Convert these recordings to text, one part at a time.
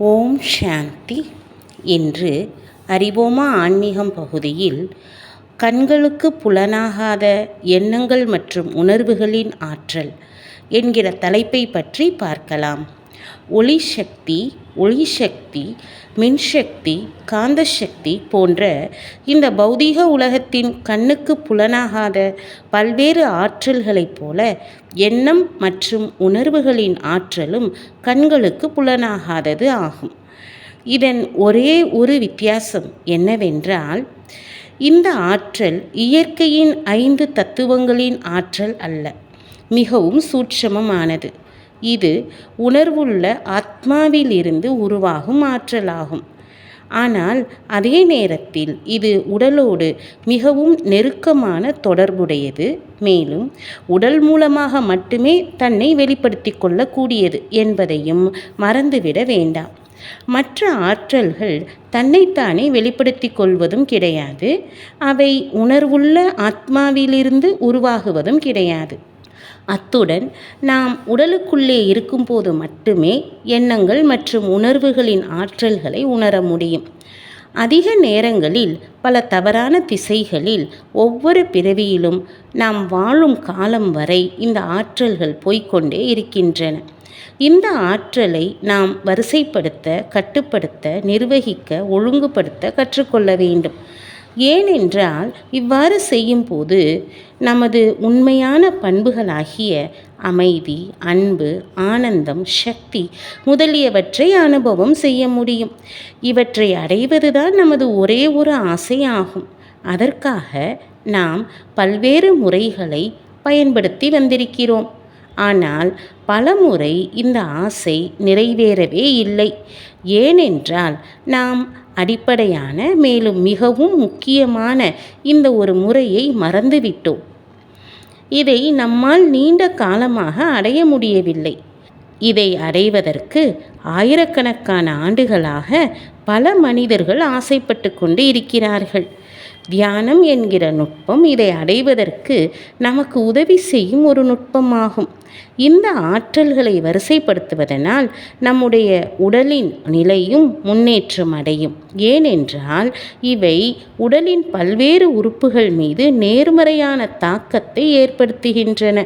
ஓம் சாந்தி. இன்று அறிவோமா ஆன்மீகம் பகுதியில் கண்களுக்கு புலனாகாத எண்ணங்கள் மற்றும் உணர்வுகளின் ஆற்றல் என்கிற தலைப்பை பற்றி பார்க்கலாம். ஒளிசக்தி, மின்சக்தி, காந்தசக்தி போன்ற இந்த பௌதீக உலகத்தின் கண்ணுக்கு புலனாகாத பல்வேறு ஆற்றல்களைப் போல எண்ணம் மற்றும் உணர்வுகளின் ஆற்றலும் கண்களுக்கு புலனாகாதது ஆகும். இதன் ஒரே ஒரு வித்தியாசம் என்னவென்றால், இந்த ஆற்றல் இயற்கையின் 5 தத்துவங்களின் ஆற்றல் அல்ல, மிகவும் சூட்சமமானது. இது உணர்வுள்ள ஆத்மாவிலிருந்து உருவாகும் ஆற்றலாகும். ஆனால் அதே நேரத்தில் இது உடலோடு மிகவும் நெருக்கமான தொடர்புடையது. மேலும் உடல் மூலமாக மட்டுமே தன்னை வெளிப்படுத்தி கொள்ளக்கூடியது என்பதையும் மறந்துவிட வேண்டாம். மற்ற ஆற்றல்கள் தன்னைத்தானே வெளிப்படுத்தி கொள்வதும் கிடையாது. அவை உணர்வுள்ள ஆத்மாவிலிருந்து உருவாகுவதும் கிடையாது. அத்துடன் நாம் உடலுக்குள்ளே இருக்கும்போது மட்டுமே எண்ணங்கள் மற்றும் உணர்வுகளின் ஆற்றல்களை உணர முடியும். அதிக நேரங்களில் பல தவறான திசைகளில் ஒவ்வொரு பிறவியிலும் நாம் வாழும் காலம் வரை இந்த ஆற்றல்கள் போய்கொண்டே இருக்கின்றன. இந்த ஆற்றலை நாம் வரிசைப்படுத்த, கட்டுப்படுத்த, நிர்வகிக்க, ஒழுங்குபடுத்த கற்றுக்கொள்ள வேண்டும். ஏனென்றால் இவ்வாறு செய்யும்போது நமது உண்மையான பண்புகளாகிய அமைதி, அன்பு, ஆனந்தம், சக்தி முதலியவற்றை அனுபவம் செய்ய முடியும். இவற்றை அடைவதுதான் நமது ஒரே ஒரு ஆசை ஆகும். அதற்காக நாம் பல்வேறு முறைகளை பயன்படுத்தி வந்திருக்கிறோம். ஆனால் பலமுறை இந்த ஆசை நிறைவேறவே இல்லை. ஏனென்றால் நாம் அடிப்படையான மேலும் மிகவும் முக்கியமான இந்த ஒரு முறையை மறந்துவிட்டோம். இதை நம்மால் நீண்ட காலமாக அடைய முடியவில்லை. இதை அடைவதற்கு ஆயிரக்கணக்கான ஆண்டுகளாக பல மனிதர்கள் ஆசைப்பட்டு கொண்டு இருக்கிறார்கள். தியானம் என்கிற நுட்பம் இதை அடைவதற்கு நமக்கு உதவி செய்யும் ஒரு நுட்பமாகும். இந்த ஆற்றல்களை வரிசைப்படுத்துவதனால் நம்முடைய உடலின் நிலையும் முன்னேற்றம் அடையும். ஏனென்றால் இவை உடலின் பல்வேறு உறுப்புகள் மீது நேர்மறையான தாக்கத்தை ஏற்படுத்துகின்றன.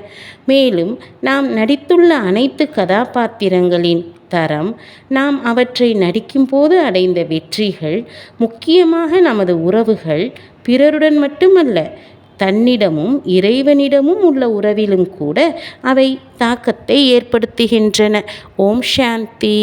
மேலும் நாம் நடித்துள்ள அனைத்து கதாபாத்திரங்களின் தரம், நாம் அவற்றை நடிக்கும்போது அடைந்த வெற்றிகள், முக்கியமாக நமது உறவுகள், பிறருடன் மட்டுமல்ல, தன்னிடமும் இறைவனிடமும் உள்ள உறவிலும் கூட அவை தாக்கத்தை ஏற்படுத்துகின்றன. ஓம் சாந்தி.